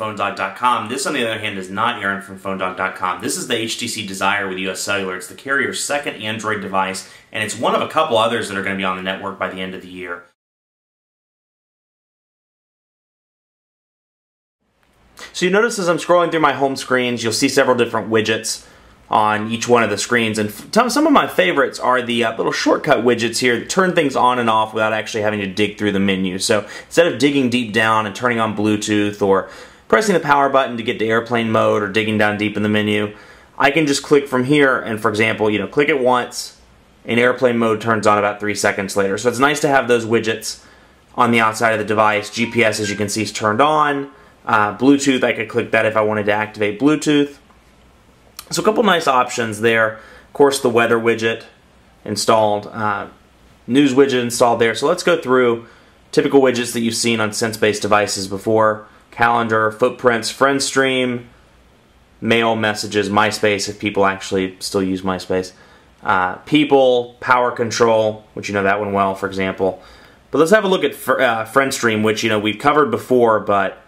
PhoneDog.com. This, on the other hand, is not Aaron from PhoneDog.com. This is the HTC Desire with US Cellular. It's the carrier's second Android device, and it's one of a couple others that are going to be on the network by the end of the year. So you notice as I'm scrolling through my home screens, you'll see several different widgets on each one of the screens, and some of my favorites are the little shortcut widgets here that turn things on and off without actually having to dig through the menu. So instead of digging deep down and turning on Bluetooth or pressing the power button to get to airplane mode or digging down deep in the menu, I can just click from here and, for example, click it once and airplane mode turns on about 3 seconds later. So it's nice to have those widgets on the outside of the device. GPS, as you can see, is turned on. Bluetooth, I could click that if I wanted to activate Bluetooth. So a couple nice options there. Of course, the weather widget installed, news widget installed there. So let's go through typical widgets that you've seen on Sense-based devices before. Calendar, footprints, friend stream, mail, messages, MySpace if people actually still use MySpace. People, power control, which you know that one well, for example. But let's have a look at friend stream, which we've covered before, but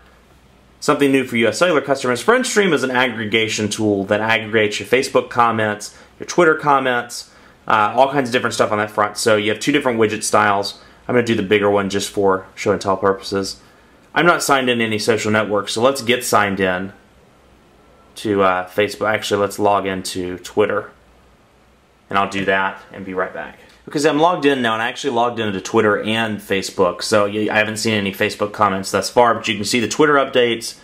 something new for US Cellular customers. FriendStream is an aggregation tool that aggregates your Facebook comments, your Twitter comments, all kinds of different stuff on that front. So you have two different widget styles. I'm going to do the bigger one just for show and tell purposes. I'm not signed in to any social network, so let's get signed in to Facebook. Actually, let's log into Twitter. And I'll do that and be right back. Because I'm logged in now, and I actually logged into Twitter and Facebook, so I haven't seen any Facebook comments thus far, but you can see the Twitter updates,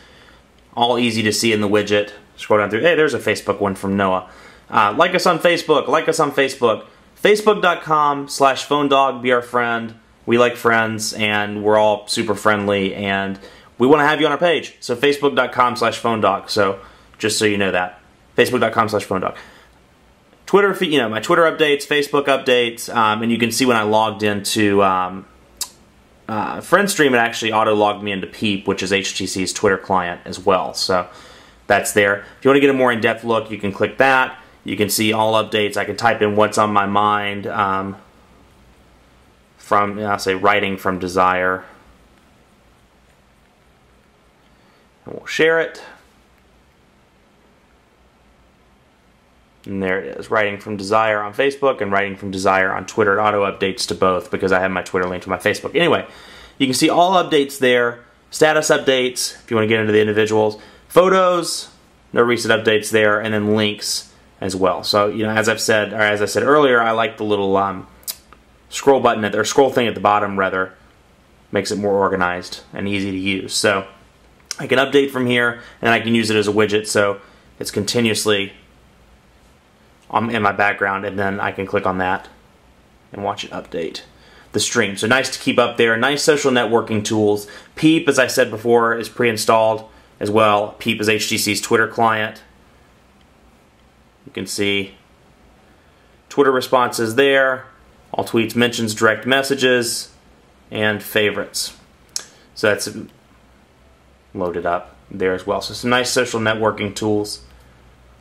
all easy to see in the widget. Scroll down through, hey, there's a Facebook one from Noah. Like us on Facebook, like us on Facebook. Facebook.com/PhoneDog, be our friend. We like friends, and we're all super friendly, and we want to have you on our page. So Facebook.com/PhoneDog, so just so you know that. Facebook.com/PhoneDog. Twitter, my Twitter updates, Facebook updates, and you can see when I logged into FriendStream, it actually auto-logged me into Peep, which is HTC's Twitter client as well. So that's there. If you want to get a more in-depth look, you can click that. You can see all updates. I can type in what's on my mind from, I'll say, writing from Desire. And we'll share it. And there it is, writing from Desire on Facebook and writing from Desire on Twitter. It auto-updates to both because I have my Twitter linked to my Facebook. Anyway, you can see all updates there, status updates if you want to get into the individuals, photos, no recent updates there, and then links as well. So, as I said earlier, I like the little scroll button, or scroll thing at the bottom, rather. Makes it more organized and easy to use. So, I can update from here, and I can use it as a widget, so it's continuously in my background, and then I can click on that and watch it update the stream. So nice to keep up there. Nice social networking tools. Peep, as I said before, is pre-installed as well. Peep is HTC's Twitter client. You can see Twitter responses there, all tweets, mentions, direct messages, and favorites. So that's loaded up there as well. So some nice social networking tools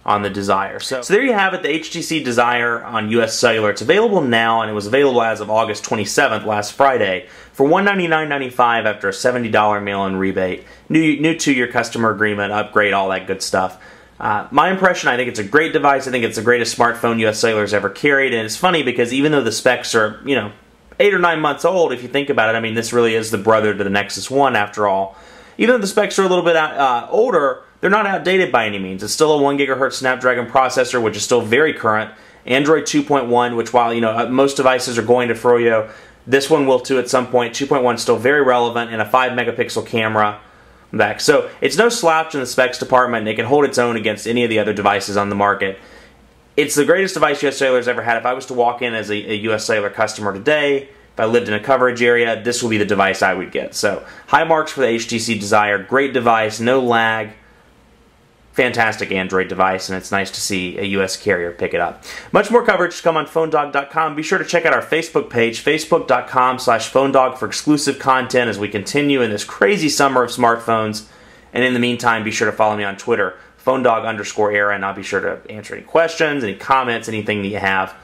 on the Desire. So there you have it, the HTC Desire on US Cellular. It's available now, and it was available as of August 27th, last Friday, for $199.95 after a $70 mail-in rebate. New 2-year customer agreement, upgrade, all that good stuff. My impression, I think it's a great device. I think it's the greatest smartphone US Cellular's ever carried, and it's funny because even though the specs are, 8 or 9 months old, if you think about it, this really is the brother to the Nexus 1 after all. Even though the specs are a little bit older, they're not outdated by any means. It's still a 1 GHz Snapdragon processor, which is still very current. Android 2.1, which while most devices are going to Froyo, this one will too at some point. 2.1 is still very relevant, and a 5-megapixel camera back. So it's no slouch in the specs department, and it can hold its own against any of the other devices on the market. It's the greatest device US Cellular's ever had. If I was to walk in as a US Cellular customer today, if I lived in a coverage area, this would be the device I would get. So high marks for the HTC Desire. Great device, no lag. Fantastic Android device, and it's nice to see a US carrier pick it up. Much more coverage to come on PhoneDog.com. Be sure to check out our Facebook page, Facebook.com/PhoneDog, for exclusive content as we continue in this crazy summer of smartphones. And in the meantime, be sure to follow me on Twitter, PhoneDog_Aaron. I'll be sure to answer any questions, any comments, anything that you have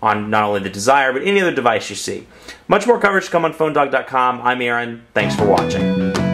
on not only the Desire, but any other device you see. Much more coverage to come on PhoneDog.com. I'm Aaron. Thanks for watching.